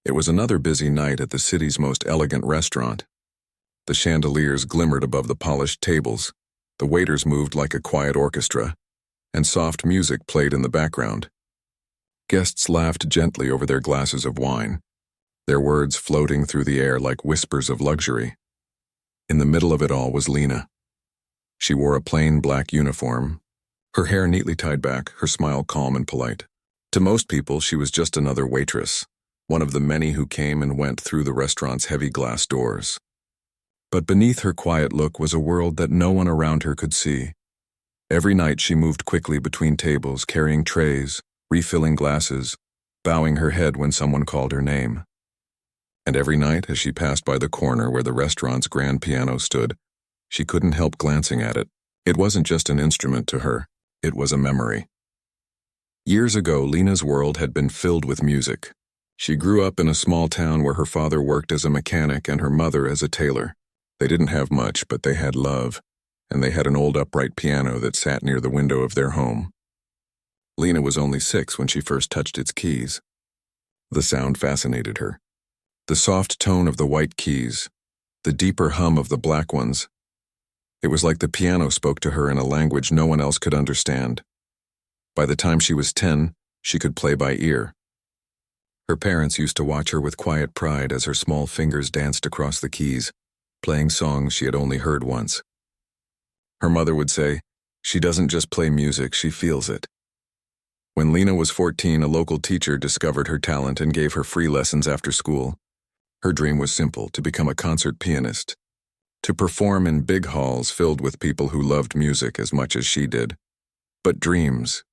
It was another busy night at the city's most elegant restaurant. The chandeliers glimmered above the polished tables, the waiters moved like a quiet orchestra, and soft music played in the background. Guests laughed gently over their glasses of wine, their words floating through the air like whispers of luxury. In the middle of it all was Lena. She wore a plain black uniform, her hair neatly tied back, her smile calm and polite. To most people, she was just another waitress, one of the many who came and went through the restaurant's heavy glass doors. But beneath her quiet look was a world that no one around her could see. Every night she moved quickly between tables, carrying trays, refilling glasses, bowing her head when someone called her name. And every night, as she passed by the corner where the restaurant's grand piano stood, she couldn't help glancing at it. It wasn't just an instrument to her, it was a memory. Years ago, Lena's world had been filled with music. She grew up in a small town where her father worked as a mechanic and her mother as a tailor. They didn't have much, but they had love, and they had an old upright piano that sat near the window of their home. Lena was only 6 when she first touched its keys. The sound fascinated her. The soft tone of the white keys, the deeper hum of the black ones. It was like the piano spoke to her in a language no one else could understand. By the time she was 10, she could play by ear. Her parents used to watch her with quiet pride as her small fingers danced across the keys, playing songs she had only heard once. Her mother would say, "She doesn't just play music, she feels it." When Lena was 14, a local teacher discovered her talent and gave her free lessons after school. Her dream was simple, to become a concert pianist, to perform in big halls filled with people who loved music as much as she did. But dreams,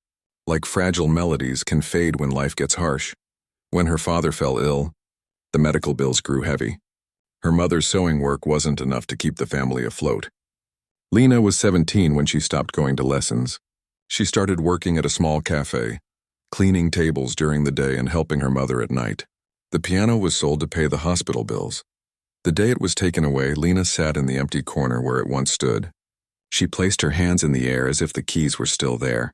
like fragile melodies, can fade when life gets harsh. When her father fell ill, the medical bills grew heavy. Her mother's sewing work wasn't enough to keep the family afloat. Lena was 17 when she stopped going to lessons. She started working at a small cafe, cleaning tables during the day and helping her mother at night. The piano was sold to pay the hospital bills. The day it was taken away, Lena sat in the empty corner where it once stood. She placed her hands in the air as if the keys were still there,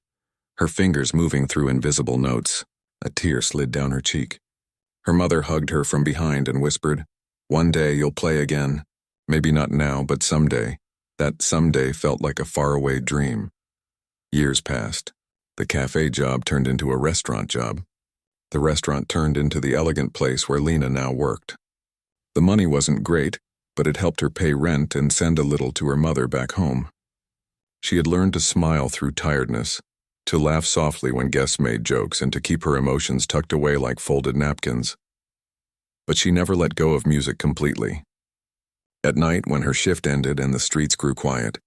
her fingers moving through invisible notes. A tear slid down her cheek. Her mother hugged her from behind and whispered, "One day you'll play again. Maybe not now, but someday." That someday felt like a faraway dream. Years passed. The cafe job turned into a restaurant job. The restaurant turned into the elegant place where Lena now worked. The money wasn't great, but it helped her pay rent and send a little to her mother back home. She had learned to smile through tiredness, to laugh softly when guests made jokes, and to keep her emotions tucked away like folded napkins. But she never let go of music completely. At night, when her shift ended and the streets grew quiet,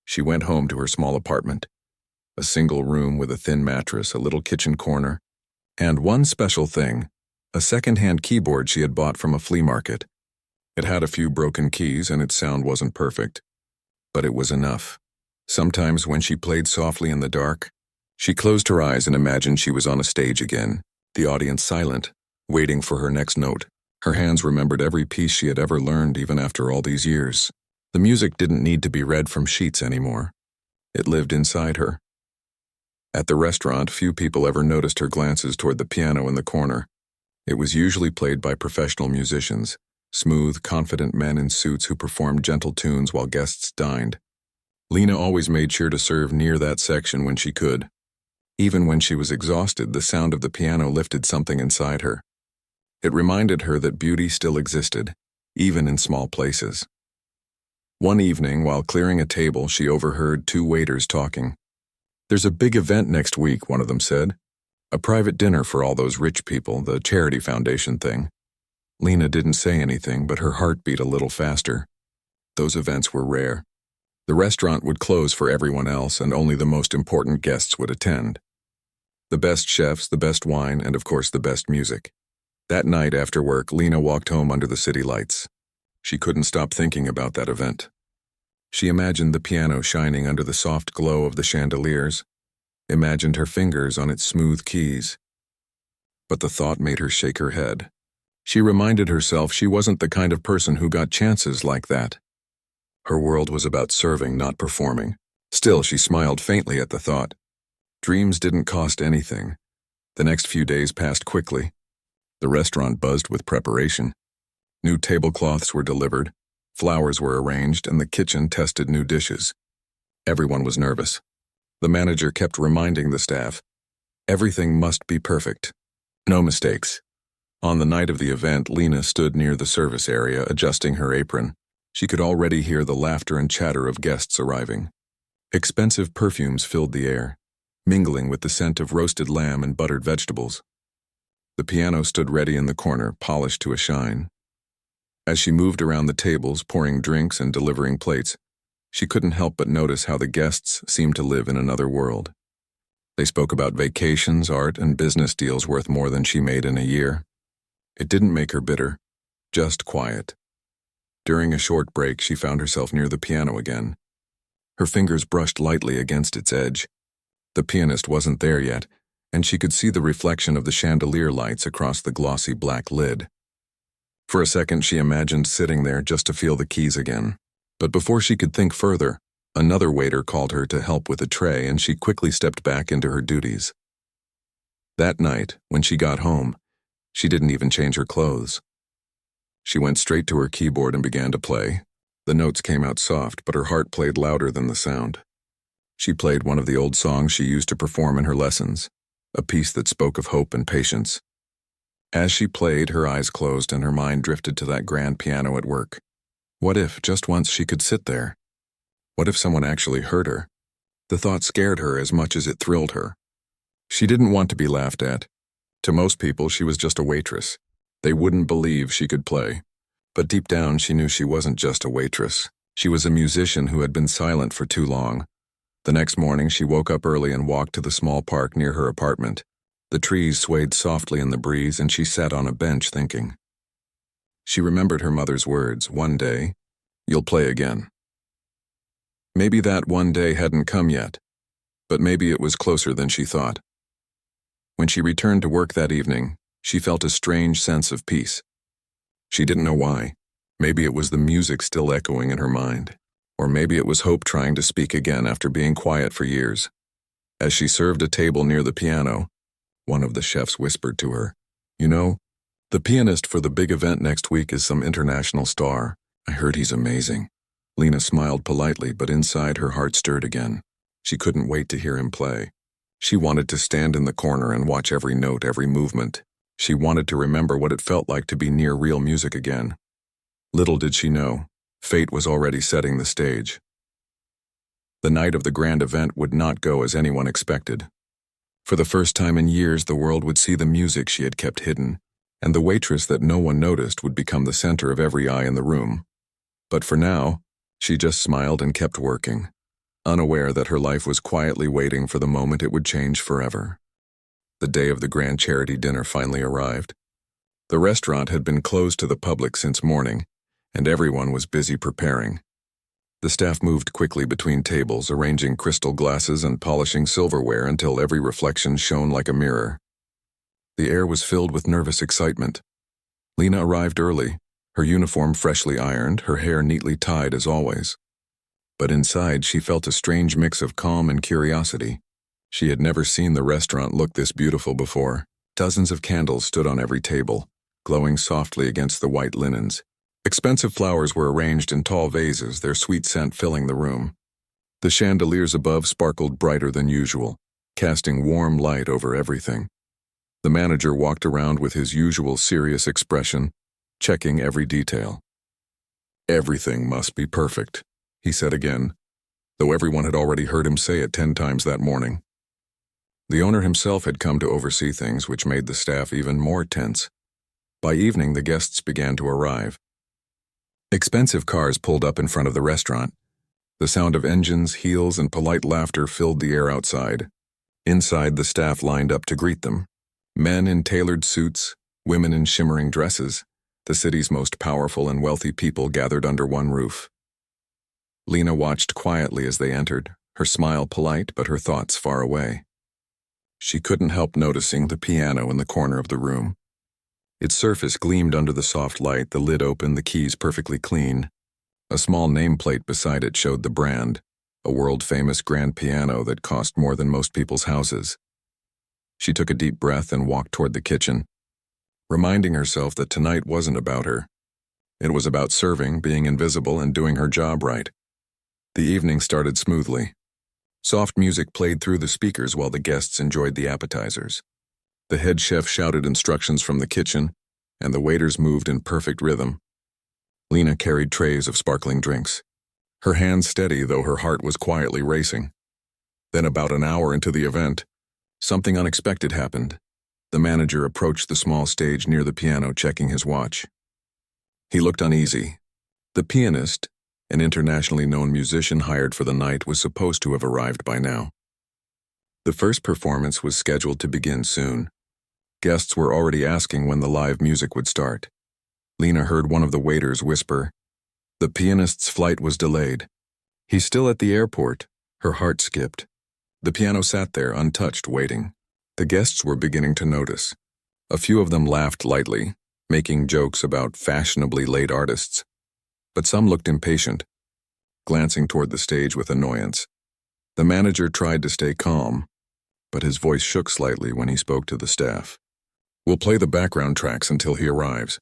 she went home to her small apartment. A single room with a thin mattress, a little kitchen corner, and one special thing, a second-hand keyboard she had bought from a flea market. It had a few broken keys and its sound wasn't perfect, but it was enough. Sometimes when she played softly in the dark, she closed her eyes and imagined she was on a stage again, the audience silent, waiting for her next note. Her hands remembered every piece she had ever learned even after all these years. The music didn't need to be read from sheets anymore. It lived inside her. At the restaurant, few people ever noticed her glances toward the piano in the corner. It was usually played by professional musicians, smooth, confident men in suits who performed gentle tunes while guests dined. Lena always made sure to serve near that section when she could. Even when she was exhausted, the sound of the piano lifted something inside her. It reminded her that beauty still existed, even in small places. One evening, while clearing a table, she overheard 2 waiters talking. "There's a big event next week," one of them said. "A private dinner for all those rich people, the charity foundation thing." Lena didn't say anything, but her heart beat a little faster. Those events were rare. The restaurant would close for everyone else, and only the most important guests would attend. The best chefs, the best wine, and of course the best music. That night after work, Lena walked home under the city lights. She couldn't stop thinking about that event. She imagined the piano shining under the soft glow of the chandeliers, imagined her fingers on its smooth keys. But the thought made her shake her head. She reminded herself she wasn't the kind of person who got chances like that. Her world was about serving, not performing. Still, she smiled faintly at the thought. Dreams didn't cost anything. The next few days passed quickly. The restaurant buzzed with preparation. New tablecloths were delivered, flowers were arranged, and the kitchen tested new dishes. Everyone was nervous. The manager kept reminding the staff, everything must be perfect. No mistakes. On the night of the event, Lena stood near the service area, adjusting her apron. She could already hear the laughter and chatter of guests arriving. Expensive perfumes filled the air, mingling with the scent of roasted lamb and buttered vegetables. The piano stood ready in the corner, polished to a shine. As she moved around the tables, pouring drinks and delivering plates, she couldn't help but notice how the guests seemed to live in another world. They spoke about vacations, art, and business deals worth more than she made in a year. It didn't make her bitter, just quiet. During a short break, she found herself near the piano again. Her fingers brushed lightly against its edge. The pianist wasn't there yet, and she could see the reflection of the chandelier lights across the glossy black lid. For a second, she imagined sitting there just to feel the keys again. But before she could think further, another waiter called her to help with a tray, and she quickly stepped back into her duties. That night, when she got home, she didn't even change her clothes. She went straight to her keyboard and began to play. The notes came out soft, but her heart played louder than the sound. She played one of the old songs she used to perform in her lessons, a piece that spoke of hope and patience. As she played, her eyes closed and her mind drifted to that grand piano at work. What if, just once, she could sit there? What if someone actually heard her? The thought scared her as much as it thrilled her. She didn't want to be laughed at. To most people, she was just a waitress. They wouldn't believe she could play. But deep down, she knew she wasn't just a waitress. She was a musician who had been silent for too long. The next morning, she woke up early and walked to the small park near her apartment. The trees swayed softly in the breeze, and she sat on a bench thinking. She remembered her mother's words, one day, you'll play again. Maybe that one day hadn't come yet, but maybe it was closer than she thought. When she returned to work that evening, she felt a strange sense of peace. She didn't know why. Maybe it was the music still echoing in her mind, or maybe it was hope trying to speak again after being quiet for years. As she served a table near the piano, one of the chefs whispered to her, "You know, the pianist for the big event next week is some international star. I heard he's amazing." Lena smiled politely, but inside her heart stirred again. She couldn't wait to hear him play. She wanted to stand in the corner and watch every note, every movement. She wanted to remember what it felt like to be near real music again. Little did she know, fate was already setting the stage. The night of the grand event would not go as anyone expected. For the first time in years, the world would see the music she had kept hidden, and the waitress that no one noticed would become the center of every eye in the room. But for now, she just smiled and kept working, unaware that her life was quietly waiting for the moment it would change forever. The day of the grand charity dinner finally arrived. The restaurant had been closed to the public since morning, and everyone was busy preparing. The staff moved quickly between tables, arranging crystal glasses and polishing silverware until every reflection shone like a mirror. The air was filled with nervous excitement. Lena arrived early, her uniform freshly ironed, her hair neatly tied as always. But inside, she felt a strange mix of calm and curiosity. She had never seen the restaurant look this beautiful before. Dozens of candles stood on every table, glowing softly against the white linens. Expensive flowers were arranged in tall vases, their sweet scent filling the room. The chandeliers above sparkled brighter than usual, casting warm light over everything. The manager walked around with his usual serious expression, checking every detail. "Everything must be perfect," he said again, though everyone had already heard him say it 10 times that morning. The owner himself had come to oversee things, which made the staff even more tense. By evening, the guests began to arrive. Expensive cars pulled up in front of the restaurant. The sound of engines, heels, and polite laughter filled the air outside. Inside, the staff lined up to greet them. Men in tailored suits, women in shimmering dresses, the city's most powerful and wealthy people gathered under one roof. Lena watched quietly as they entered, her smile polite but her thoughts far away. She couldn't help noticing the piano in the corner of the room. Its surface gleamed under the soft light, the lid open, the keys perfectly clean. A small nameplate beside it showed the brand, a world-famous grand piano that cost more than most people's houses. She took a deep breath and walked toward the kitchen. reminding herself that tonight wasn't about her. It was about serving, being invisible, and doing her job right. The evening started smoothly. Soft music played through the speakers while the guests enjoyed the appetizers. The head chef shouted instructions from the kitchen, and the waiters moved in perfect rhythm. Lena carried trays of sparkling drinks, her hands steady though her heart was quietly racing. Then about an hour into the event, something unexpected happened. The manager approached the small stage near the piano, checking his watch. He looked uneasy. The pianist, an internationally known musician hired for the night, was supposed to have arrived by now. The first performance was scheduled to begin soon. Guests were already asking when the live music would start. Lena heard one of the waiters whisper, "The pianist's flight was delayed." "He's still at the airport." Her heart skipped. The piano sat there untouched, waiting. The guests were beginning to notice. A few of them laughed lightly, making jokes about fashionably late artists. But some looked impatient, glancing toward the stage with annoyance. The manager tried to stay calm, but his voice shook slightly when he spoke to the staff. "We'll play the background tracks until he arrives.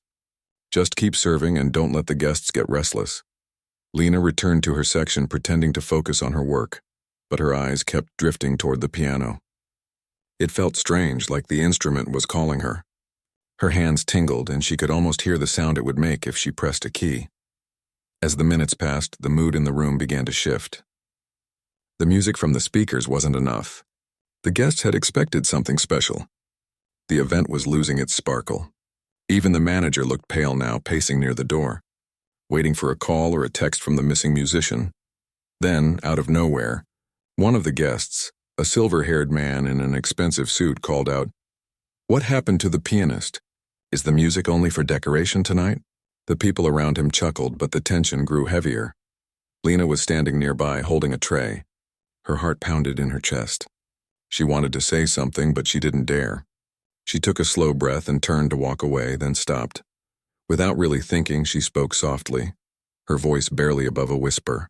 Just keep serving and don't let the guests get restless." Lena returned to her section, pretending to focus on her work, but her eyes kept drifting toward the piano. It felt strange, like the instrument was calling her. Her hands tingled, and she could almost hear the sound it would make if she pressed a key. As the minutes passed, the mood in the room began to shift. The music from the speakers wasn't enough. The guests had expected something special. The event was losing its sparkle. Even the manager looked pale now, pacing near the door, waiting for a call or a text from the missing musician. Then, out of nowhere, one of the guests, a silver-haired man in an expensive suit, called out, "What happened to the pianist? Is the music only for decoration tonight?" The people around him chuckled, but the tension grew heavier. Lena was standing nearby, holding a tray. Her heart pounded in her chest. She wanted to say something, but she didn't dare. She took a slow breath and turned to walk away, then stopped. Without really thinking, she spoke softly, her voice barely above a whisper.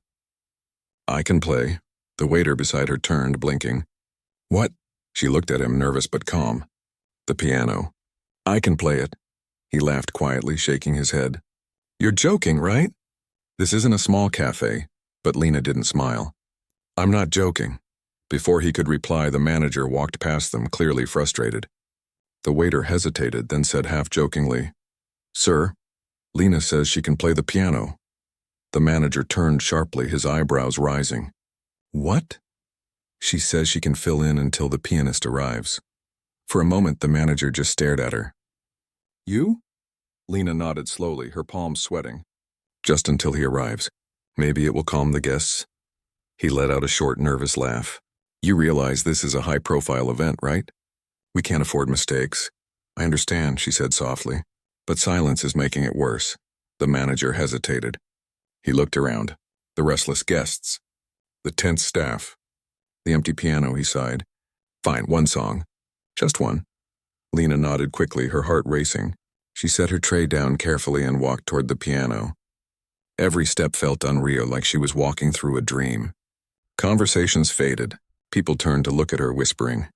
"I can play." The waiter beside her turned, blinking. "What?" She looked at him, nervous but calm. "The piano. I can play it." He laughed quietly, shaking his head. "You're joking, right?" This isn't a small cafe, but Lena didn't smile. "I'm not joking." Before he could reply, the manager walked past them, clearly frustrated. The waiter hesitated, then said half-jokingly, "Sir, Lena says she can play the piano." The manager turned sharply, his eyebrows rising. "What?" "She says she can fill in until the pianist arrives." For a moment, the manager just stared at her. "You?" Lena nodded slowly, her palms sweating. "Just until he arrives. Maybe it will calm the guests." He let out a short, nervous laugh. "You realize this is a high-profile event, right? We can't afford mistakes." "I understand," she said softly, "but silence is making it worse." The manager hesitated. He looked around. The restless guests. The tense staff. The empty piano, he sighed. "Fine, one song. Just one." Lena nodded quickly, her heart racing. She set her tray down carefully and walked toward the piano. Every step felt unreal, like she was walking through a dream. Conversations faded. People turned to look at her, whispering,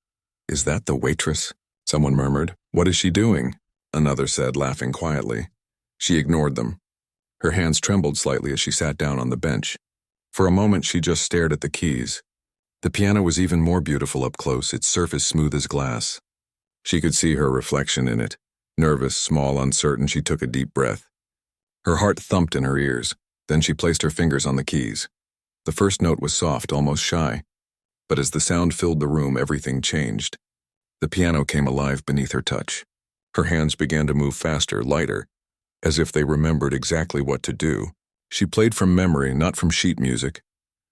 "Is that the waitress?" Someone murmured, "What is she doing?" Another said, laughing quietly. She ignored them. Her hands trembled slightly as she sat down on the bench. For a moment, she just stared at the keys. The piano was even more beautiful up close, its surface smooth as glass. She could see her reflection in it. Nervous, small, uncertain, she took a deep breath. Her heart thumped in her ears. Then she placed her fingers on the keys. The first note was soft, almost shy. But as the sound filled the room, everything changed. The piano came alive beneath her touch. Her hands began to move faster, lighter, as if they remembered exactly what to do. She played from memory, not from sheet music,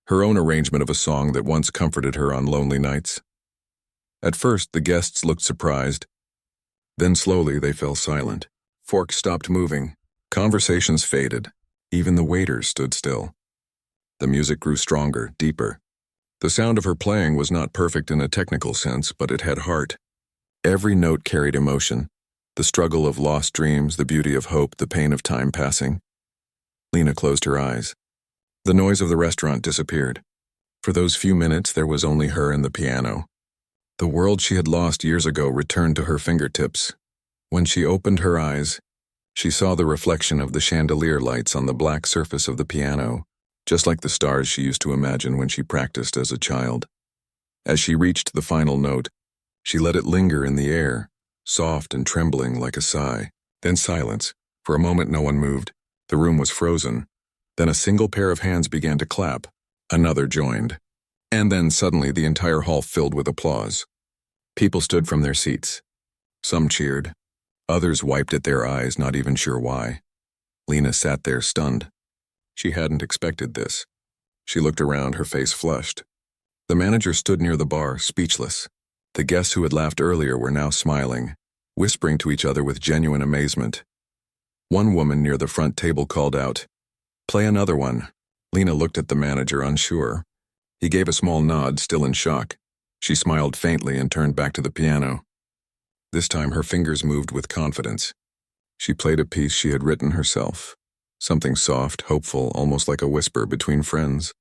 her own arrangement of a song that once comforted her on lonely nights. At first, the guests looked surprised. Then slowly they fell silent. Forks stopped moving. Conversations faded. Even the waiters stood still. The music grew stronger, deeper. The sound of her playing was not perfect in a technical sense, but it had heart. Every note carried emotion. The struggle of lost dreams, the beauty of hope, the pain of time passing. Lena closed her eyes. The noise of the restaurant disappeared. For those few minutes, there was only her and the piano. The world she had lost years ago returned to her fingertips. When she opened her eyes, she saw the reflection of the chandelier lights on the black surface of the piano, just like the stars she used to imagine when she practiced as a child. As she reached the final note, she let it linger in the air, soft and trembling like a sigh. Then silence. For a moment no one moved. The room was frozen. Then a single pair of hands began to clap. Another joined. And then suddenly the entire hall filled with applause. People stood from their seats. Some cheered. Others wiped at their eyes, not even sure why. Lena sat there stunned. She hadn't expected this. She looked around, her face flushed. The manager stood near the bar, speechless. The guests who had laughed earlier were now smiling, whispering to each other with genuine amazement. One woman near the front table called out, "Play another one." Lena looked at the manager, unsure. He gave a small nod, still in shock. She smiled faintly and turned back to the piano. This time her fingers moved with confidence. She played a piece she had written herself. Something soft, hopeful, almost like a whisper between friends.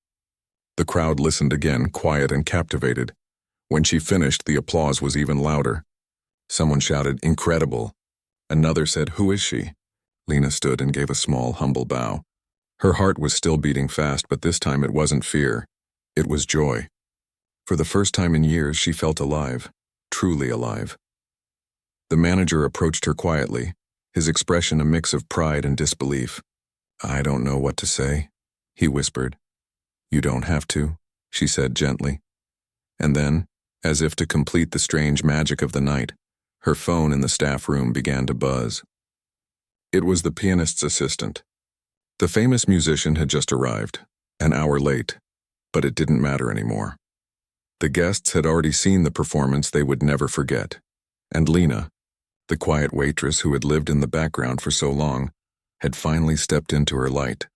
The crowd listened again, quiet and captivated. When she finished, the applause was even louder. Someone shouted, "Incredible." Another said, "Who is she?" Lena stood and gave a small, humble bow. Her heart was still beating fast, but this time it wasn't fear. It was joy. For the first time in years, she felt alive, truly alive. The manager approached her quietly, his expression a mix of pride and disbelief. "I don't know what to say," he whispered. "You don't have to," she said gently. And then, as if to complete the strange magic of the night, her phone in the staff room began to buzz. It was the pianist's assistant. The famous musician had just arrived, an hour late, but it didn't matter anymore. The guests had already seen the performance they would never forget, and Lena, the quiet waitress who had lived in the background for so long, had finally stepped into her light.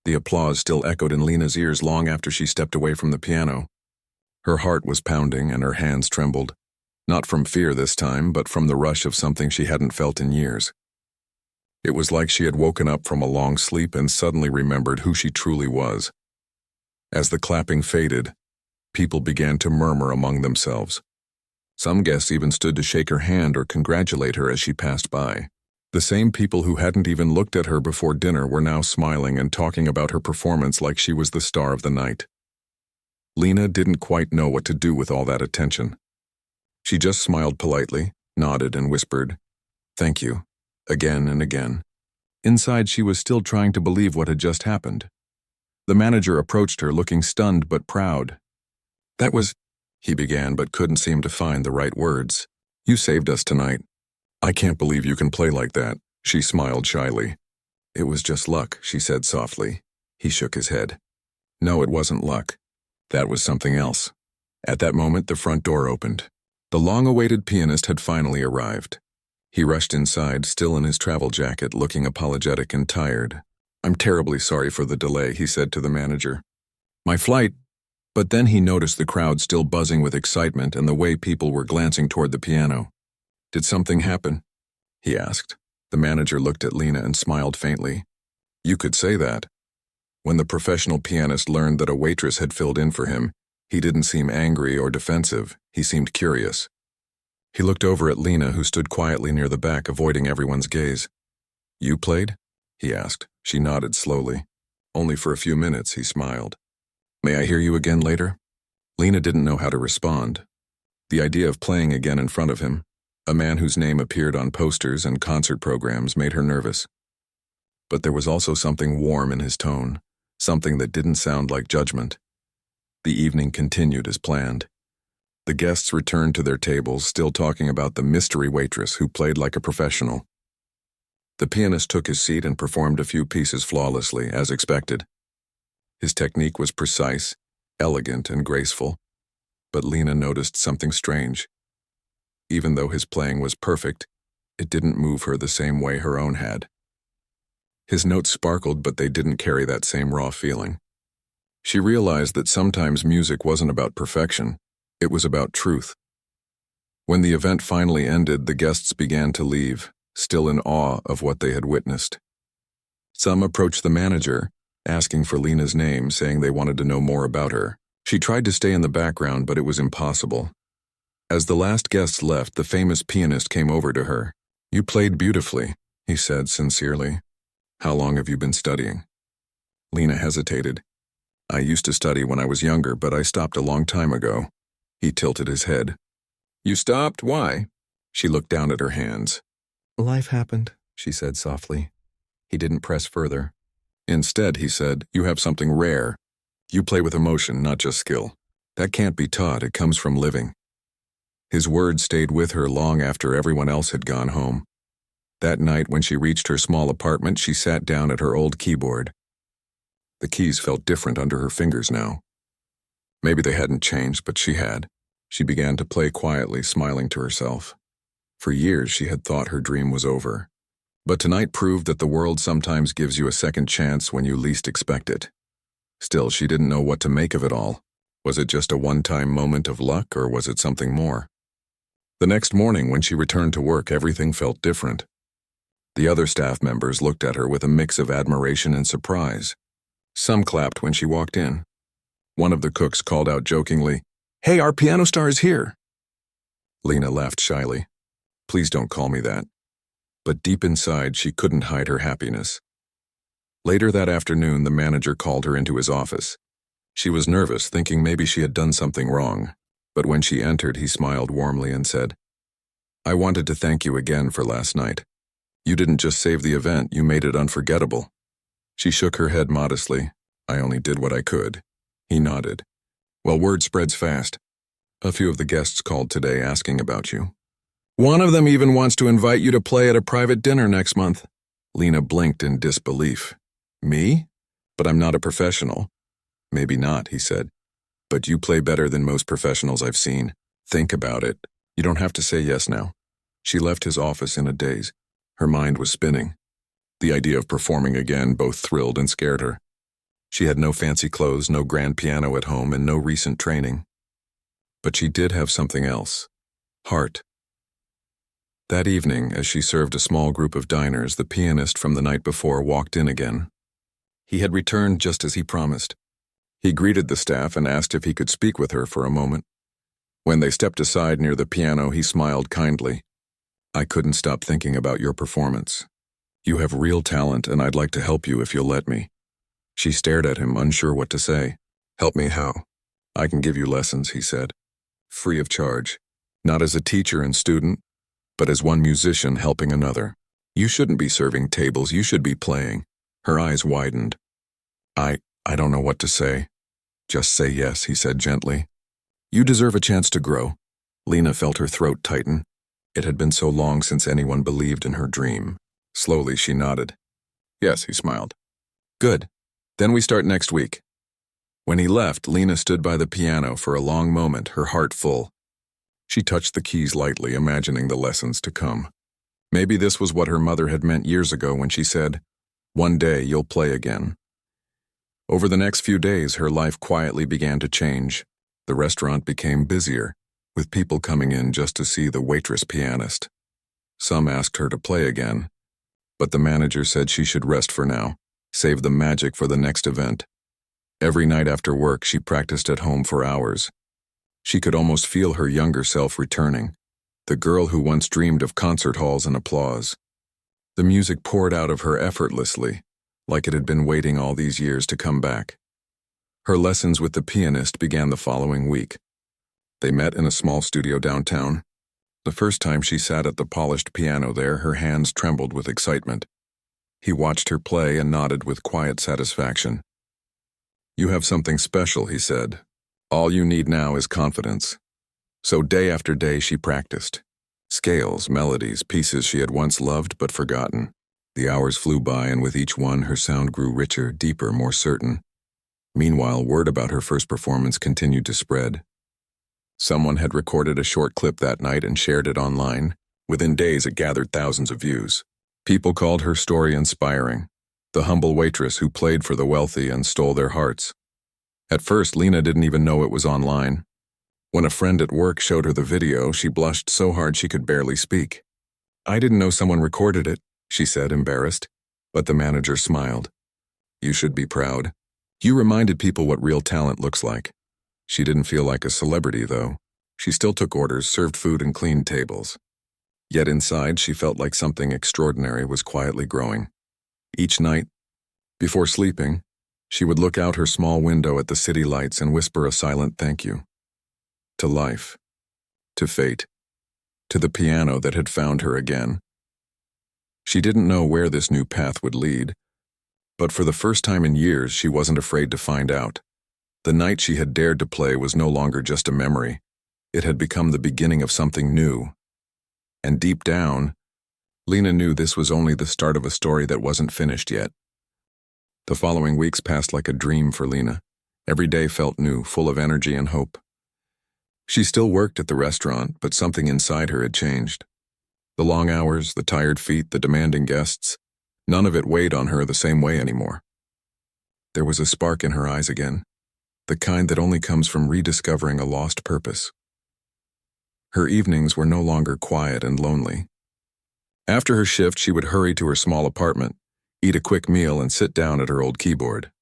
The applause still echoed in Lena's ears long after she stepped away from the piano. Her heart was pounding and her hands trembled, not from fear this time, but from the rush of something she hadn't felt in years. It was like she had woken up from a long sleep and suddenly remembered who she truly was. As the clapping faded, people began to murmur among themselves. Some guests even stood to shake her hand or congratulate her as she passed by. The same people who hadn't even looked at her before dinner were now smiling and talking about her performance like she was the star of the night. Lena didn't quite know what to do with all that attention. She just smiled politely, nodded, and whispered, "Thank you," again and again. Inside, she was still trying to believe what had just happened. The manager approached her, looking stunned but proud. "That was," he began, but couldn't seem to find the right words. "You saved us tonight. I can't believe you can play like that," she smiled shyly. "It was just luck," she said softly. He shook his head. "No, it wasn't luck. That was something else." At that moment, the front door opened. The long-awaited pianist had finally arrived. He rushed inside, still in his travel jacket, looking apologetic and tired. "I'm terribly sorry for the delay," he said to the manager. "My flight—" But then he noticed the crowd still buzzing with excitement and the way people were glancing toward the piano. "Did something happen?" he asked. The manager looked at Lena and smiled faintly. "You could say that." When the professional pianist learned that a waitress had filled in for him, he didn't seem angry or defensive. He seemed curious. He looked over at Lena, who stood quietly near the back, avoiding everyone's gaze. "You played?" he asked. She nodded slowly. "Only for a few minutes," he smiled. "May I hear you again later?" Lena didn't know how to respond. The idea of playing again in front of him, a man whose name appeared on posters and concert programs, made her nervous. But there was also something warm in his tone, something that didn't sound like judgment. The evening continued as planned. The guests returned to their tables, still talking about the mystery waitress who played like a professional. The pianist took his seat and performed a few pieces flawlessly, as expected. His technique was precise, elegant, and graceful, but Lena noticed something strange. Even though his playing was perfect, it didn't move her the same way her own had. His notes sparkled, but they didn't carry that same raw feeling. She realized that sometimes music wasn't about perfection, it was about truth. When the event finally ended, the guests began to leave, still in awe of what they had witnessed. Some approached the manager, asking for Lena's name, saying they wanted to know more about her. She tried to stay in the background, but it was impossible. As the last guests left, the famous pianist came over to her. You played beautifully, he said sincerely. How long have you been studying? Lena hesitated. I used to study when I was younger, but I stopped a long time ago. He tilted his head. You stopped? Why? She looked down at her hands. Life happened, she said softly. He didn't press further. Instead, he said, you have something rare. You play with emotion, not just skill. That can't be taught, it comes from living. His words stayed with her long after everyone else had gone home. That night, when she reached her small apartment, she sat down at her old keyboard. The keys felt different under her fingers now. Maybe they hadn't changed, but she had. She began to play quietly, smiling to herself. For years, she had thought her dream was over. But tonight proved that the world sometimes gives you a second chance when you least expect it. Still, she didn't know what to make of it all. Was it just a one-time moment of luck, or was it something more? The next morning, when she returned to work, everything felt different. The other staff members looked at her with a mix of admiration and surprise. Some clapped when she walked in. One of the cooks called out jokingly, "Hey, our piano star is here!" Lena laughed shyly. Please don't call me that. But deep inside, she couldn't hide her happiness. Later that afternoon, the manager called her into his office. She was nervous, thinking maybe she had done something wrong. But when she entered, he smiled warmly and said, I wanted to thank you again for last night. You didn't just save the event, you made it unforgettable. She shook her head modestly. I only did what I could. He nodded. Well, word spreads fast. A few of the guests called today asking about you. One of them even wants to invite you to play at a private dinner next month. Lena blinked in disbelief. Me? But I'm not a professional. Maybe not, he said. But you play better than most professionals I've seen. Think about it. You don't have to say yes now. She left his office in a daze. Her mind was spinning. The idea of performing again both thrilled and scared her. She had no fancy clothes, no grand piano at home, and no recent training. But she did have something else. Heart. That evening, as she served a small group of diners, the pianist from the night before walked in again. He had returned just as he promised. He greeted the staff and asked if he could speak with her for a moment. When they stepped aside near the piano, he smiled kindly. I couldn't stop thinking about your performance. You have real talent, and I'd like to help you if you'll let me. She stared at him, unsure what to say. Help me how? I can give you lessons, he said. Free of charge. Not as a teacher and student, but as one musician helping another. You shouldn't be serving tables, you should be playing. Her eyes widened. I don't know what to say. Just say yes, he said gently. You deserve a chance to grow. Lena felt her throat tighten. It had been so long since anyone believed in her dream. Slowly she nodded. Yes, he smiled. Good. Then we start next week. When he left, Lena stood by the piano for a long moment, her heart full. She touched the keys lightly, imagining the lessons to come. Maybe this was what her mother had meant years ago when she said, "One day you'll play again." Over the next few days, her life quietly began to change. The restaurant became busier, with people coming in just to see the waitress pianist. Some asked her to play again, but the manager said she should rest for now, save the magic for the next event. Every night after work, she practiced at home for hours. She could almost feel her younger self returning, the girl who once dreamed of concert halls and applause. The music poured out of her effortlessly, like it had been waiting all these years to come back. Her lessons with the pianist began the following week. They met in a small studio downtown. The first time she sat at the polished piano there, her hands trembled with excitement. He watched her play and nodded with quiet satisfaction. You have something special, he said. All you need now is confidence. So day after day she practiced. Scales, melodies, pieces she had once loved but forgotten. The hours flew by, and with each one her sound grew richer, deeper, more certain. Meanwhile, word about her first performance continued to spread. Someone had recorded a short clip that night and shared it online. Within days, it gathered thousands of views. People called her story inspiring. The humble waitress who played for the wealthy and stole their hearts. At first, Lena didn't even know it was online. When a friend at work showed her the video, she blushed so hard she could barely speak. I didn't know someone recorded it, she said, embarrassed. But the manager smiled. You should be proud. You reminded people what real talent looks like. She didn't feel like a celebrity, though. She still took orders, served food, and cleaned tables. Yet inside, she felt like something extraordinary was quietly growing. Each night, before sleeping, she would look out her small window at the city lights and whisper a silent thank you. To life, to fate, to the piano that had found her again. She didn't know where this new path would lead, but for the first time in years, she wasn't afraid to find out. The night she had dared to play was no longer just a memory. It had become the beginning of something new. And deep down, Lena knew this was only the start of a story that wasn't finished yet. The following weeks passed like a dream for Lena. Every day felt new, full of energy and hope. She still worked at the restaurant, but something inside her had changed. The long hours, the tired feet, the demanding guests, none of it weighed on her the same way anymore. There was a spark in her eyes again, the kind that only comes from rediscovering a lost purpose. Her evenings were no longer quiet and lonely. After her shift, she would hurry to her small apartment, eat a quick meal, and sit down at her old keyboard.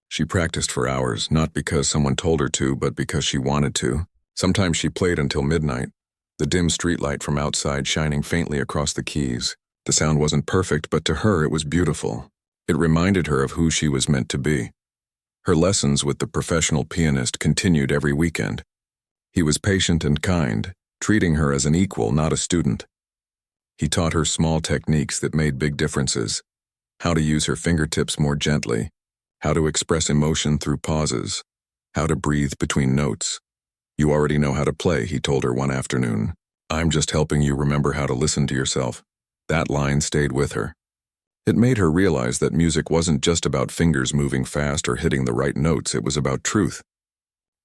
She practiced for hours, not because someone told her to, but because she wanted to. Sometimes she played until midnight, the dim streetlight from outside shining faintly across the keys. The sound wasn't perfect, but to her it was beautiful. It reminded her of who she was meant to be. Her lessons with the professional pianist continued every weekend. He was patient and kind, treating her as an equal, not a student. He taught her small techniques that made big differences: how to use her fingertips more gently, how to express emotion through pauses, how to breathe between notes. "You already know how to play," he told her one afternoon. "I'm just helping you remember how to listen to yourself." That line stayed with her. It made her realize that music wasn't just about fingers moving fast or hitting the right notes, it was about truth.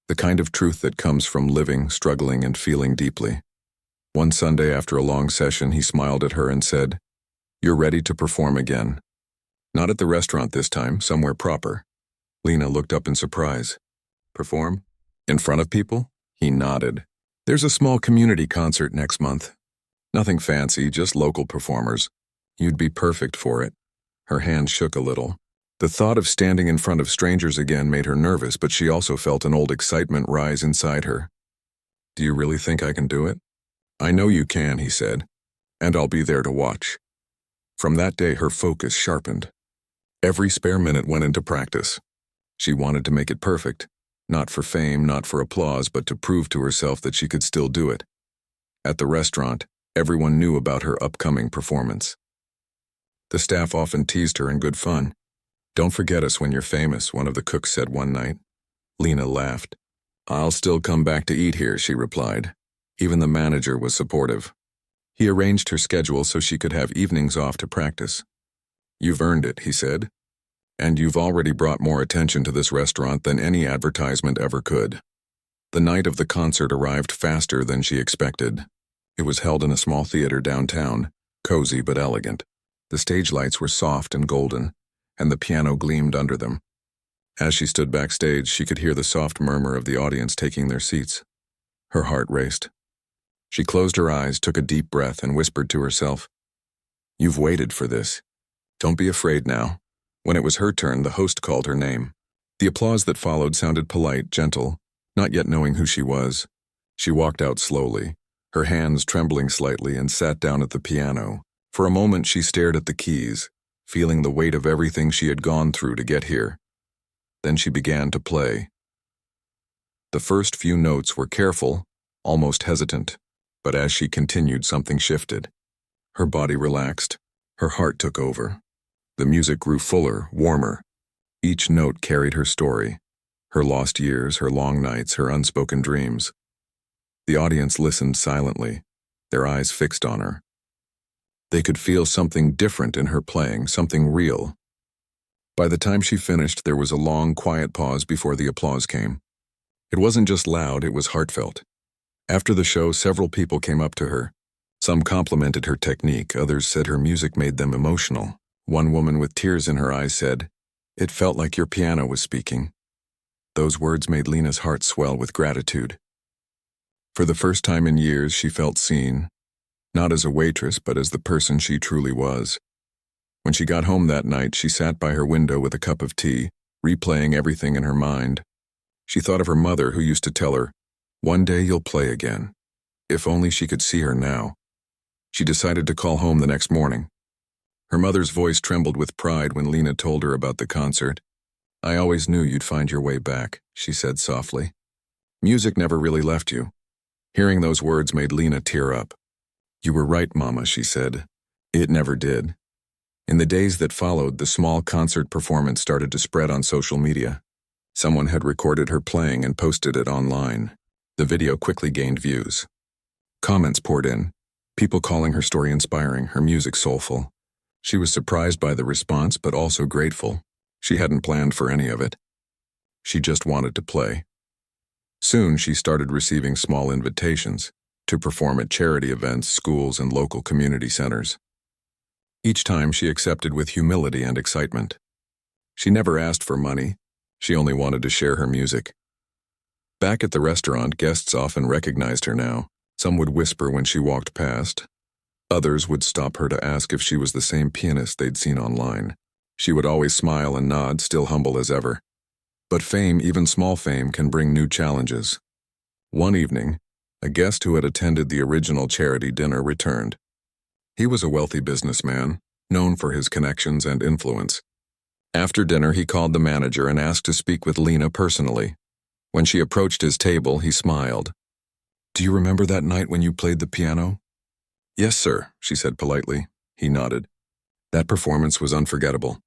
The kind of truth that comes from living, struggling, and feeling deeply. One Sunday after a long session, he smiled at her and said, "You're ready to perform again." Not at the restaurant this time, somewhere proper. Lena looked up in surprise. "Perform? In front of people?" He nodded. "There's a small community concert next month. Nothing fancy, just local performers. You'd be perfect for it." Her hand shook a little. The thought of standing in front of strangers again made her nervous, but she also felt an old excitement rise inside her. "Do you really think I can do it?" "I know you can," he said, "and I'll be there to watch." From that day, her focus sharpened. Every spare minute went into practice. She wanted to make it perfect, not for fame, not for applause, but to prove to herself that she could still do it. At the restaurant, everyone knew about her upcoming performance. The staff often teased her in good fun. "Don't forget us when you're famous," one of the cooks said one night. Lena laughed. "I'll still come back to eat here," she replied. Even the manager was supportive. He arranged her schedule so she could have evenings off to practice. "You've earned it," he said. "And you've already brought more attention to this restaurant than any advertisement ever could." The night of the concert arrived faster than she expected. It was held in a small theater downtown, cozy but elegant. The stage lights were soft and golden, and the piano gleamed under them. As she stood backstage, she could hear the soft murmur of the audience taking their seats. Her heart raced. She closed her eyes, took a deep breath, and whispered to herself, "You've waited for this. Don't be afraid now." When it was her turn, the host called her name. The applause that followed sounded polite, gentle, not yet knowing who she was. She walked out slowly, her hands trembling slightly, and sat down at the piano. For a moment, she stared at the keys, feeling the weight of everything she had gone through to get here. Then she began to play. The first few notes were careful, almost hesitant, but as she continued, something shifted. Her body relaxed, her heart took over. The music grew fuller, warmer. Each note carried her story, her lost years, her long nights, her unspoken dreams. The audience listened silently, their eyes fixed on her. They could feel something different in her playing, something real. By the time she finished, there was a long, quiet pause before the applause came. It wasn't just loud, it was heartfelt. After the show, several people came up to her. Some complimented her technique, others said her music made them emotional. One woman with tears in her eyes said, "It felt like your piano was speaking." Those words made Lena's heart swell with gratitude. For the first time in years, she felt seen, not as a waitress, but as the person she truly was. When she got home that night, she sat by her window with a cup of tea, replaying everything in her mind. She thought of her mother, who used to tell her, "One day you'll play again." If only she could see her now. She decided to call home the next morning. Her mother's voice trembled with pride when Lena told her about the concert. "I always knew you'd find your way back," she said softly. "Music never really left you." Hearing those words made Lena tear up. "You were right, Mama," she said. "It never did." In the days that followed, the small concert performance started to spread on social media. Someone had recorded her playing and posted it online. The video quickly gained views. Comments poured in, people calling her story inspiring, her music soulful. She was surprised by the response, but also grateful. She hadn't planned for any of it. She just wanted to play. Soon, she started receiving small invitations to perform at charity events, schools, and local community centers. Each time, she accepted with humility and excitement. She never asked for money. She only wanted to share her music. Back at the restaurant, guests often recognized her now. Some would whisper when she walked past. Others would stop her to ask if she was the same pianist they'd seen online. She would always smile and nod, still humble as ever. But fame, even small fame, can bring new challenges. One evening, a guest who had attended the original charity dinner returned. He was a wealthy businessman, known for his connections and influence. After dinner, he called the manager and asked to speak with Lena personally. When she approached his table, he smiled. "Do you remember that night when you played the piano?" "Yes, sir," she said politely. He nodded. "That performance was unforgettable.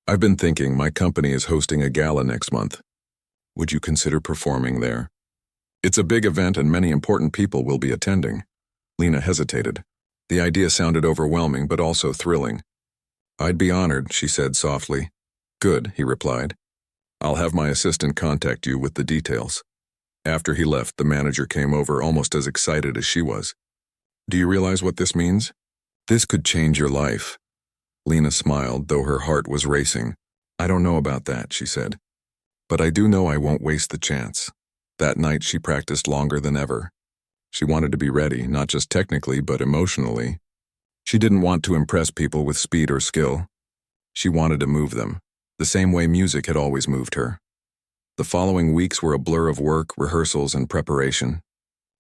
I've been thinking my company is hosting a gala next month. Would you consider performing there? It's a big event and many important people will be attending." Lena hesitated. The idea sounded overwhelming but also thrilling. "I'd be honored," she said softly. "Good," he replied. "I'll have my assistant contact you with the details." After he left, the manager came over almost as excited as she was. "Do you realize what this means? This could change your life." Lena smiled, though her heart was racing. "I don't know about that," she said. "But I do know I won't waste the chance." That night she practiced longer than ever. She wanted to be ready, not just technically, but emotionally. She didn't want to impress people with speed or skill. She wanted to move them, the same way music had always moved her. The following weeks were a blur of work, rehearsals, and preparation.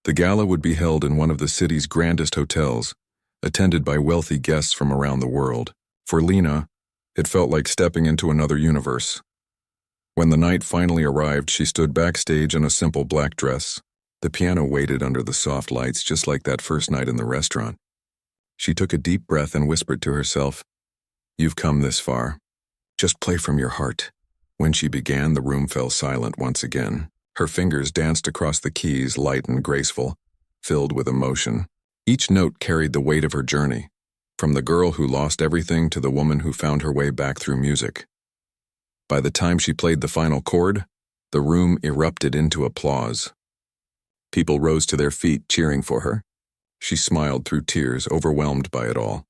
The gala would be held in one of the city's grandest hotels, attended by wealthy guests from around the world. For Lena, it felt like stepping into another universe. When the night finally arrived, she stood backstage in a simple black dress. The piano waited under the soft lights, just like that first night in the restaurant. She took a deep breath and whispered to herself, "You've come this far. Just play from your heart." When she began, the room fell silent once again. Her fingers danced across the keys, light and graceful, filled with emotion. Each note carried the weight of her journey, from the girl who lost everything to the woman who found her way back through music. By the time she played the final chord, the room erupted into applause. People rose to their feet, cheering for her. She smiled through tears, overwhelmed by it all.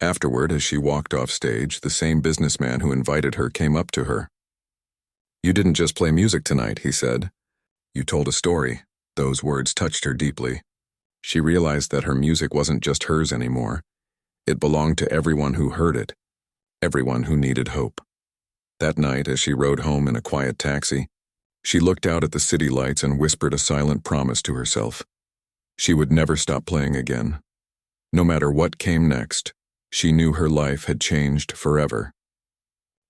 Afterward, as she walked off stage, the same businessman who invited her came up to her. "You didn't just play music tonight," he said. "You told a story." Those words touched her deeply. She realized that her music wasn't just hers anymore. It belonged to everyone who heard it, everyone who needed hope. That night, as she rode home in a quiet taxi, she looked out at the city lights and whispered a silent promise to herself. She would never stop playing again. No matter what came next, she knew her life had changed forever.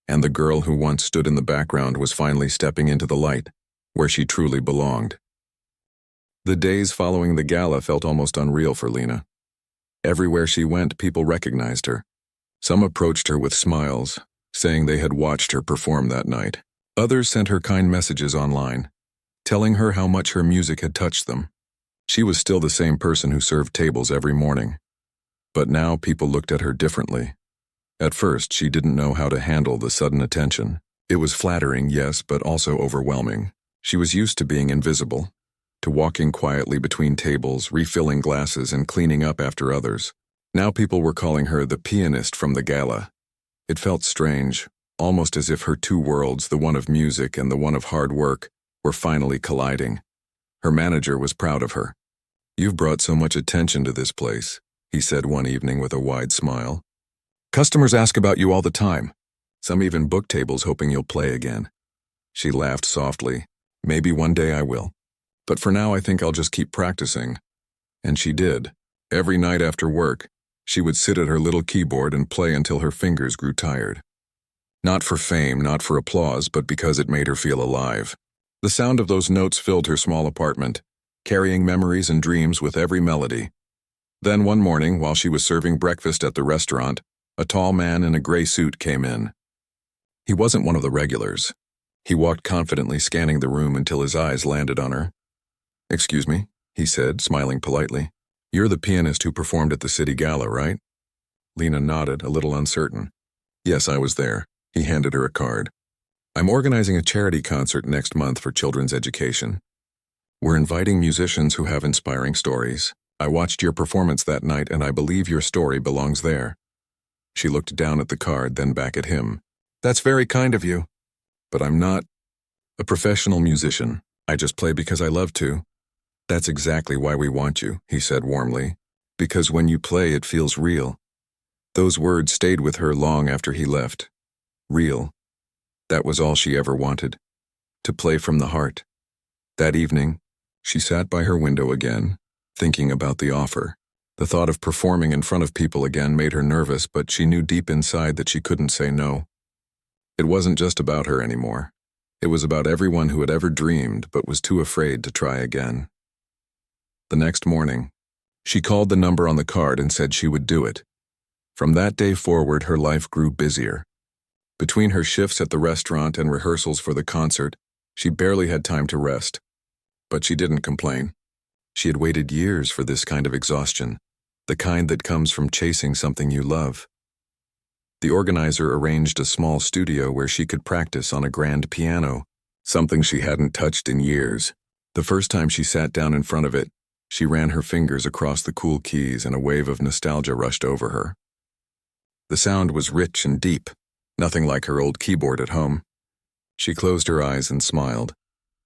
And the girl who once stood in the background was finally stepping into the light, where she truly belonged. The days following the gala felt almost unreal for Lena. Everywhere she went, people recognized her. Some approached her with smiles, saying they had watched her perform that night. Others sent her kind messages online, telling her how much her music had touched them. She was still the same person who served tables every morning. But now people looked at her differently. At first, she didn't know how to handle the sudden attention. It was flattering, yes, but also overwhelming. She was used to being invisible, to walking quietly between tables, refilling glasses, and cleaning up after others. Now people were calling her the pianist from the gala. It felt strange, almost as if her two worlds, the one of music and the one of hard work, were finally colliding. Her manager was proud of her. "You've brought so much attention to this place," he said one evening with a wide smile. "Customers ask about you all the time. Some even book tables hoping you'll play again." She laughed softly. "Maybe one day I will. But for now I think I'll just keep practicing." And she did, Every night after work, she would sit at her little keyboard and play until her fingers grew tired. Not for fame, not for applause, but because it made her feel alive. The sound of those notes filled her small apartment, carrying memories and dreams with every melody. Then one morning, while she was serving breakfast at the restaurant, a tall man in a gray suit came in. He wasn't one of the regulars. He walked confidently, scanning the room until his eyes landed on her. "Excuse me," he said, smiling politely. "You're the pianist who performed at the city gala, right?" Lena nodded, a little uncertain. "Yes, I was there." He handed her a card. "I'm organizing a charity concert next month for children's education. We're inviting musicians who have inspiring stories. I watched your performance that night and I believe your story belongs there." She looked down at the card, then back at him. "That's very kind of you. But I'm not a professional musician. I just play because I love to." "That's exactly why we want you," he said warmly. "Because when you play, it feels real." Those words stayed with her long after he left. Real. That was all she ever wanted. To play from the heart. That evening, she sat by her window again, thinking about the offer. The thought of performing in front of people again made her nervous, but she knew deep inside that she couldn't say no. It wasn't just about her anymore. It was about everyone who had ever dreamed but was too afraid to try again. The next morning, she called the number on the card and said she would do it. From that day forward, her life grew busier. Between her shifts at the restaurant and rehearsals for the concert, she barely had time to rest. But she didn't complain. She had waited years for this kind of exhaustion, the kind that comes from chasing something you love. The organizer arranged a small studio where she could practice on a grand piano, something she hadn't touched in years. The first time she sat down in front of it, she ran her fingers across the cool keys and a wave of nostalgia rushed over her. The sound was rich and deep, nothing like her old keyboard at home. She closed her eyes and smiled.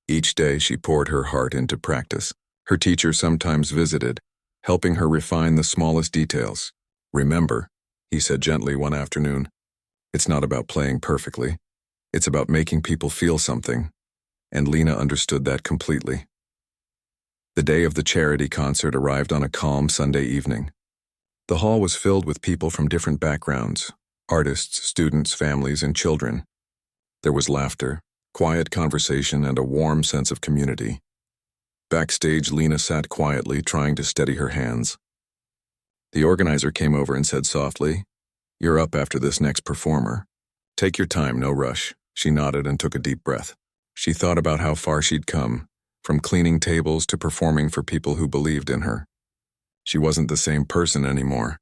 Each day she poured her heart into practice. Her teacher sometimes visited, helping her refine the smallest details. "Remember," he said gently one afternoon, "it's not about playing perfectly. It's about making people feel something." And Lena understood that completely. The day of the charity concert arrived on a calm Sunday evening. The hall was filled with people from different backgrounds, artists, students, families, and children. There was laughter, quiet conversation, and a warm sense of community. Backstage, Lena sat quietly, trying to steady her hands. The organizer came over and said softly, "You're up after this next performer. Take your time, no rush." She nodded and took a deep breath. She thought about how far she'd come, from cleaning tables to performing for people who believed in her. She wasn't the same person anymore.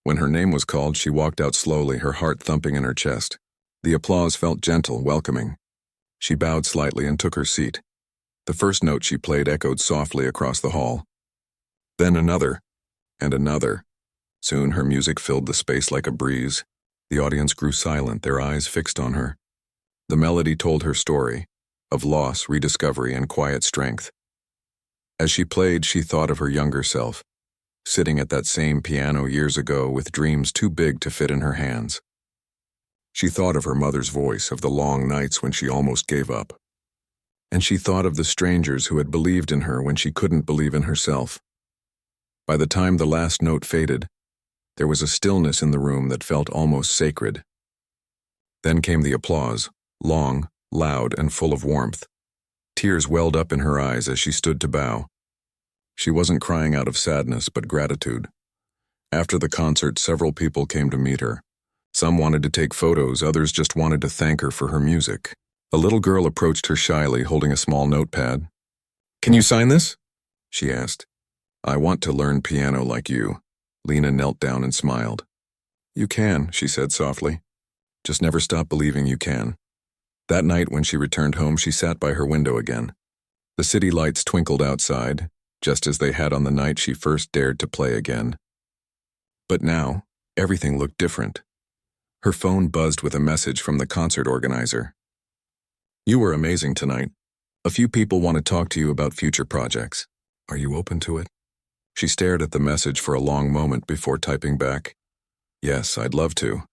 When her name was called, she walked out slowly, her heart thumping in her chest. The applause felt gentle, welcoming. She bowed slightly and took her seat. The first note she played echoed softly across the hall. Then another, and another. Soon her music filled the space like a breeze. The audience grew silent, their eyes fixed on her. The melody told her story, of loss, rediscovery, and quiet strength. As she played, she thought of her younger self, sitting at that same piano years ago with dreams too big to fit in her hands. She thought of her mother's voice, of the long nights when she almost gave up. And she thought of the strangers who had believed in her when she couldn't believe in herself. By the time the last note faded, there was a stillness in the room that felt almost sacred. Then came the applause, long, loud, and full of warmth. Tears welled up in her eyes as she stood to bow. She wasn't crying out of sadness, but gratitude. After the concert, several people came to meet her. Some wanted to take photos, others just wanted to thank her for her music. A little girl approached her shyly, holding a small notepad. "Can you sign this?" she asked. "I want to learn piano like you." Lena knelt down and smiled. "You can," she said softly. "Just never stop believing you can." That night when she returned home, she sat by her window again. The city lights twinkled outside, just as they had on the night she first dared to play again. But now, everything looked different. Her phone buzzed with a message from the concert organizer. "You were amazing tonight. A few people want to talk to you about future projects. Are you open to it?" She stared at the message for a long moment before typing back, "Yes, I'd love to."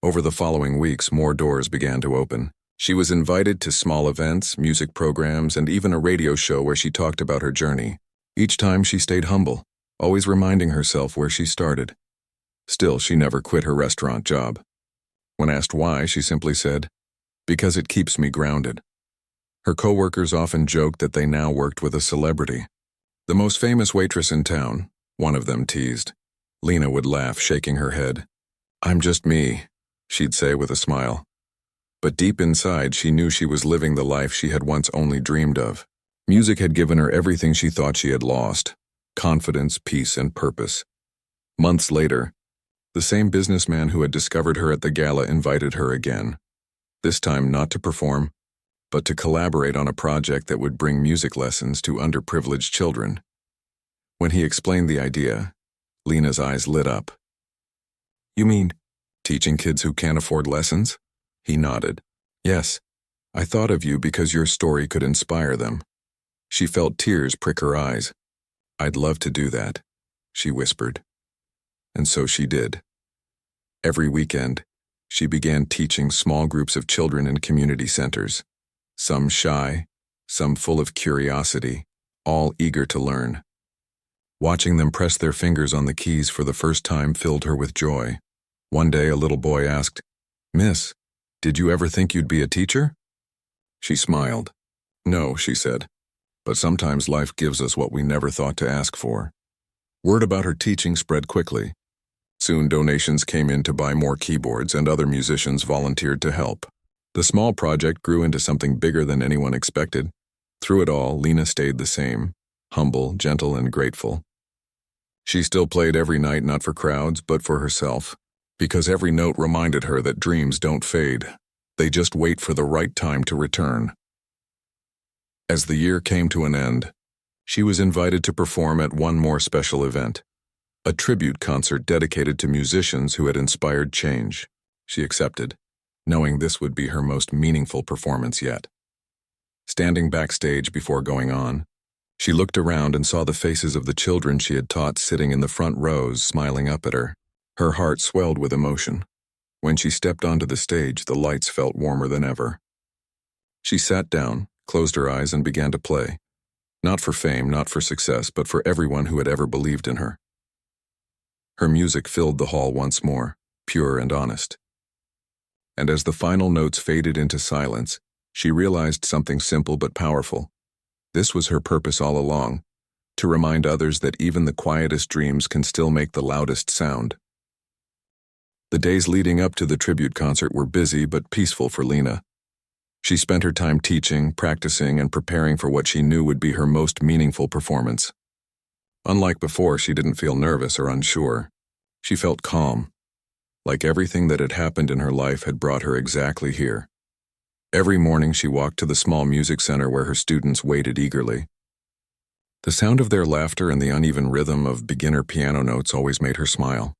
Over the following weeks, more doors began to open. She was invited to small events, music programs, and even a radio show where she talked about her journey. Each time she stayed humble, always reminding herself where she started. Still, she never quit her restaurant job. When asked why, she simply said, "Because it keeps me grounded." Her coworkers often joked that they now worked with a celebrity. The most famous waitress in town, one of them teased. Lena would laugh, shaking her head. "I'm just me," she'd say with a smile. But deep inside, she knew she was living the life she had once only dreamed of. Music had given her everything she thought she had lost: confidence, peace, and purpose. Months later, the same businessman who had discovered her at the gala invited her again. This time not to perform, but to collaborate on a project that would bring music lessons to underprivileged children. When he explained the idea, Lena's eyes lit up. "You mean teaching kids who can't afford lessons?" He nodded. "Yes, I thought of you because your story could inspire them." She felt tears prick her eyes. "I'd love to do that," she whispered. And so she did. Every weekend, she began teaching small groups of children in community centers. Some shy, some full of curiosity, all eager to learn. Watching them press their fingers on the keys for the first time filled her with joy. One day, a little boy asked, "Miss, did you ever think you'd be a teacher?" She smiled. "No," she said, "but sometimes life gives us what we never thought to ask for." Word about her teaching spread quickly. Soon donations came in to buy more keyboards, and other musicians volunteered to help. The small project grew into something bigger than anyone expected. Through it all, Lena stayed the same, humble, gentle, and grateful. She still played every night, not for crowds, but for herself, because every note reminded her that dreams don't fade. They just wait for the right time to return. As the year came to an end, she was invited to perform at one more special event, a tribute concert dedicated to musicians who had inspired change. She accepted, knowing this would be her most meaningful performance yet. Standing backstage before going on, she looked around and saw the faces of the children she had taught sitting in the front rows, smiling up at her. Her heart swelled with emotion. When she stepped onto the stage, the lights felt warmer than ever. She sat down, closed her eyes, and began to play. Not for fame, not for success, but for everyone who had ever believed in her. Her music filled the hall once more, pure and honest. And as the final notes faded into silence, she realized something simple but powerful. This was her purpose all along, to remind others that even the quietest dreams can still make the loudest sound. The days leading up to the tribute concert were busy but peaceful for Lena. She spent her time teaching, practicing, and preparing for what she knew would be her most meaningful performance. Unlike before, she didn't feel nervous or unsure. She felt calm, like everything that had happened in her life had brought her exactly here. Every morning she walked to the small music center where her students waited eagerly. The sound of their laughter and the uneven rhythm of beginner piano notes always made her smile.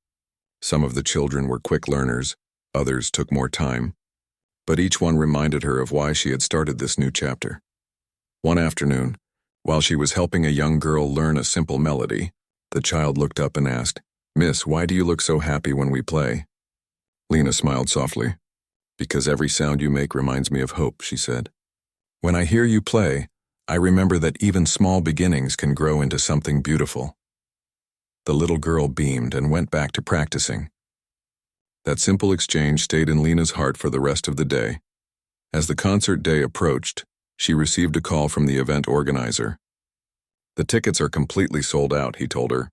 Some of the children were quick learners, others took more time, but each one reminded her of why she had started this new chapter. One afternoon, while she was helping a young girl learn a simple melody, the child looked up and asked, "Miss, why do you look so happy when we play?" Lena smiled softly. "Because every sound you make reminds me of hope," she said. "When I hear you play, I remember that even small beginnings can grow into something beautiful." The little girl beamed and went back to practicing. That simple exchange stayed in Lena's heart for the rest of the day. As the concert day approached, she received a call from the event organizer. "The tickets are completely sold out," he told her.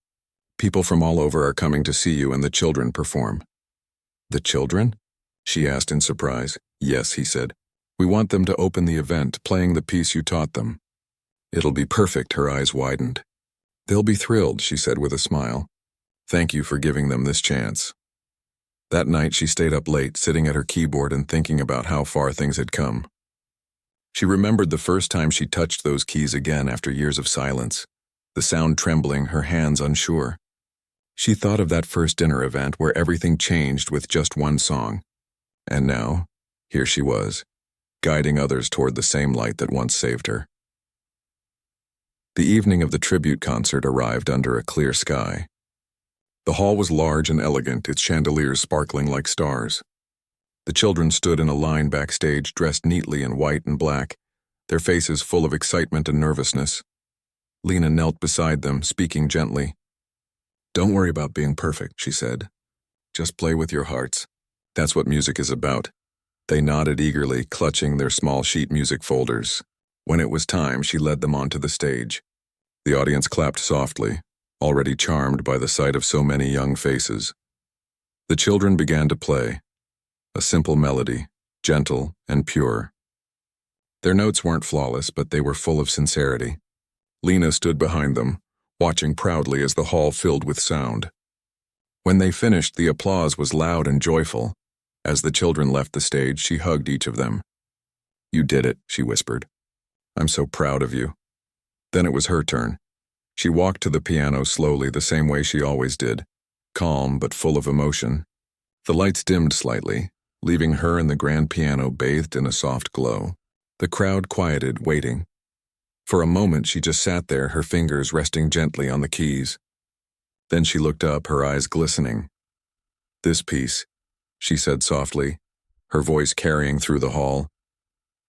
"People from all over are coming to see you and the children perform." "The children?" she asked in surprise. "Yes," he said. "We want them to open the event, playing the piece you taught them." "It'll be perfect," her eyes widened. "They'll be thrilled," she said with a smile. "Thank you for giving them this chance." That night she stayed up late, sitting at her keyboard and thinking about how far things had come. She remembered the first time she touched those keys again after years of silence, the sound trembling, her hands unsure. She thought of that first dinner event where everything changed with just one song. And now, here she was, guiding others toward the same light that once saved her. The evening of the tribute concert arrived under a clear sky. The hall was large and elegant, its chandeliers sparkling like stars. The children stood in a line backstage, dressed neatly in white and black, their faces full of excitement and nervousness. Lena knelt beside them, speaking gently. "Don't worry about being perfect," she said. "Just play with your hearts. That's what music is about." They nodded eagerly, clutching their small sheet music folders. When it was time, she led them onto the stage. The audience clapped softly, already charmed by the sight of so many young faces. The children began to play, a simple melody, gentle and pure. Their notes weren't flawless, but they were full of sincerity. Lena stood behind them, watching proudly as the hall filled with sound. When they finished, the applause was loud and joyful. As the children left the stage, she hugged each of them. "You did it," she whispered. "I'm so proud of you." Then it was her turn. She walked to the piano slowly, the same way she always did, calm but full of emotion. The lights dimmed slightly, leaving her and the grand piano bathed in a soft glow. The crowd quieted, waiting. For a moment she just sat there, her fingers resting gently on the keys. Then she looked up, her eyes glistening. "This piece," she said softly, her voice carrying through the hall,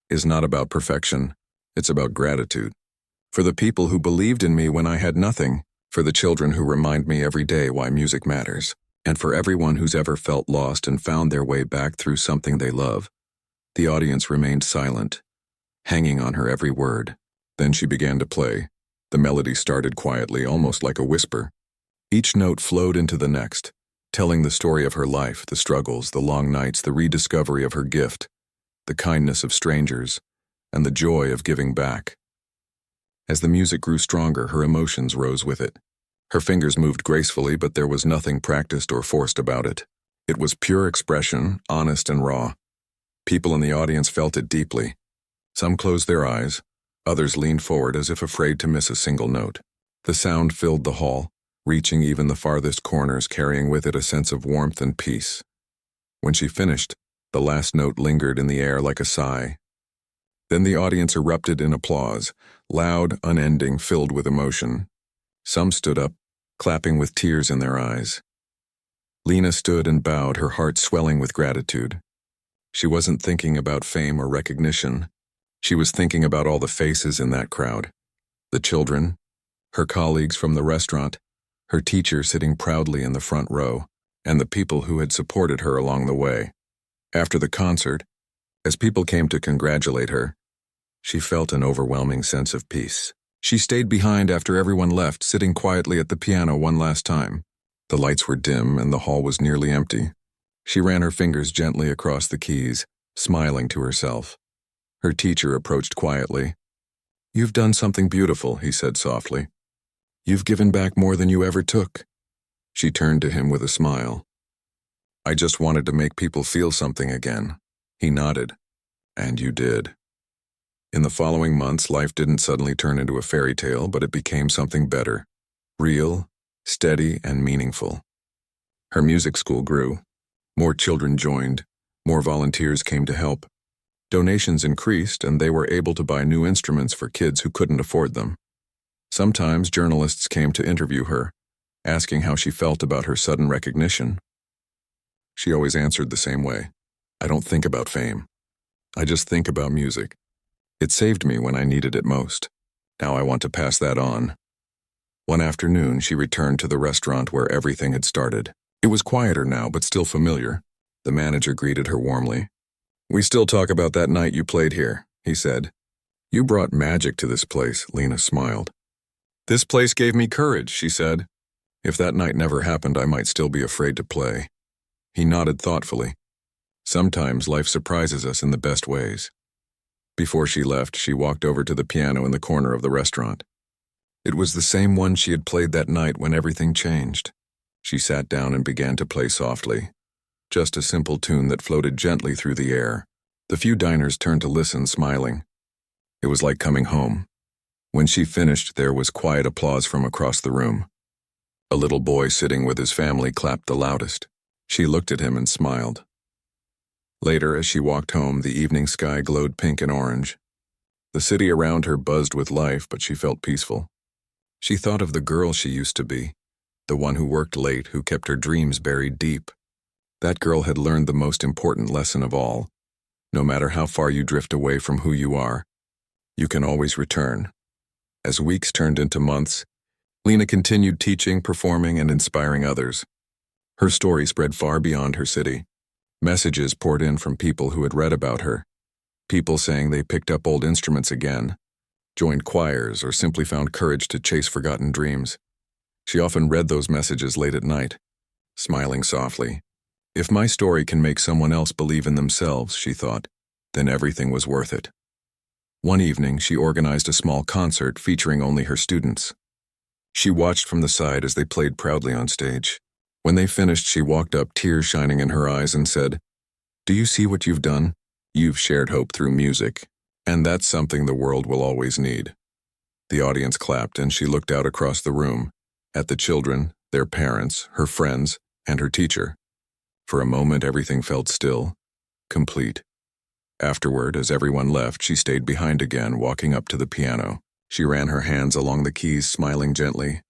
"is not about perfection. It's about gratitude. For the people who believed in me when I had nothing, for the children who remind me every day why music matters, and for everyone who's ever felt lost and found their way back through something they love." The audience remained silent, hanging on her every word. Then she began to play. The melody started quietly, almost like a whisper. Each note flowed into the next, telling the story of her life, the struggles, the long nights, the rediscovery of her gift, the kindness of strangers, and the joy of giving back. As the music grew stronger, her emotions rose with it. Her fingers moved gracefully, but there was nothing practiced or forced about it. It was pure expression, honest and raw. People in the audience felt it deeply. Some closed their eyes, others leaned forward as if afraid to miss a single note. The sound filled the hall, reaching even the farthest corners, carrying with it a sense of warmth and peace. When she finished, the last note lingered in the air like a sigh. Then the audience erupted in applause, loud, unending, filled with emotion. Some stood up, clapping with tears in their eyes. Lena stood and bowed, her heart swelling with gratitude. She wasn't thinking about fame or recognition. She was thinking about all the faces in that crowd. The children, her colleagues from the restaurant, her teacher sitting proudly in the front row, and the people who had supported her along the way. After the concert, as people came to congratulate her, she felt an overwhelming sense of peace. She stayed behind after everyone left, sitting quietly at the piano one last time. The lights were dim and the hall was nearly empty. She ran her fingers gently across the keys, smiling to herself. Her teacher approached quietly. "You've done something beautiful," he said softly. "You've given back more than you ever took." She turned to him with a smile. "I just wanted to make people feel something again." He nodded. "And you did." In the following months, life didn't suddenly turn into a fairy tale, but it became something better. Real, steady, and meaningful. Her music school grew. More children joined. More volunteers came to help. Donations increased, and they were able to buy new instruments for kids who couldn't afford them. Sometimes journalists came to interview her, asking how she felt about her sudden recognition. She always answered the same way. "I don't think about fame. I just think about music. It saved me when I needed it most. Now I want to pass that on." One afternoon, she returned to the restaurant where everything had started. It was quieter now, but still familiar. The manager greeted her warmly. "We still talk about that night you played here," he said. "You brought magic to this place," Lena smiled. "This place gave me courage," she said. "If that night never happened, I might still be afraid to play." He nodded thoughtfully. Sometimes life surprises us in the best ways. Before she left, she walked over to the piano in the corner of the restaurant. It was the same one she had played that night when everything changed. She sat down and began to play softly. Just a simple tune that floated gently through the air. The few diners turned to listen, smiling. It was like coming home. When she finished, there was quiet applause from across the room. A little boy sitting with his family clapped the loudest. She looked at him and smiled. Later, as she walked home, the evening sky glowed pink and orange. The city around her buzzed with life, but she felt peaceful. She thought of the girl she used to be, the one who worked late, who kept her dreams buried deep. That girl had learned the most important lesson of all. No matter how far you drift away from who you are, you can always return. As weeks turned into months, Lena continued teaching, performing, and inspiring others. Her story spread far beyond her city. Messages poured in from people who had read about her. People saying they picked up old instruments again, joined choirs, or simply found courage to chase forgotten dreams. She often read those messages late at night, smiling softly. If my story can make someone else believe in themselves, she thought, then everything was worth it. One evening, she organized a small concert featuring only her students. She watched from the side as they played proudly on stage. When they finished, she walked up, tears shining in her eyes, and said, "Do you see what you've done? You've shared hope through music, and that's something the world will always need." The audience clapped, and she looked out across the room, at the children, their parents, her friends, and her teacher. For a moment, everything felt still, complete. Afterward, as everyone left, she stayed behind again, walking up to the piano. She ran her hands along the keys, smiling gently.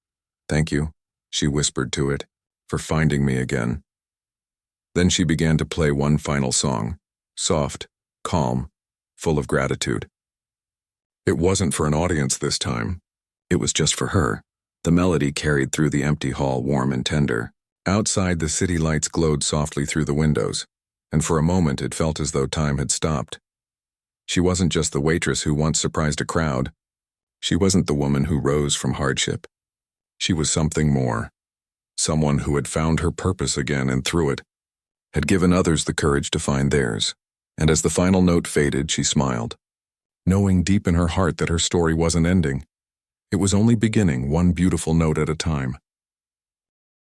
"Thank you," she whispered to it, "for finding me again." Then she began to play one final song, soft, calm, full of gratitude. It wasn't for an audience this time. It was just for her. The melody carried through the empty hall, warm and tender. Outside, the city lights glowed softly through the windows, and for a moment it felt as though time had stopped. She wasn't just the waitress who once surprised a crowd. She wasn't the woman who rose from hardship. She was something more. Someone who had found her purpose again and through it, had given others the courage to find theirs. And as the final note faded, she smiled, knowing deep in her heart that her story wasn't ending. It was only beginning, one beautiful note at a time.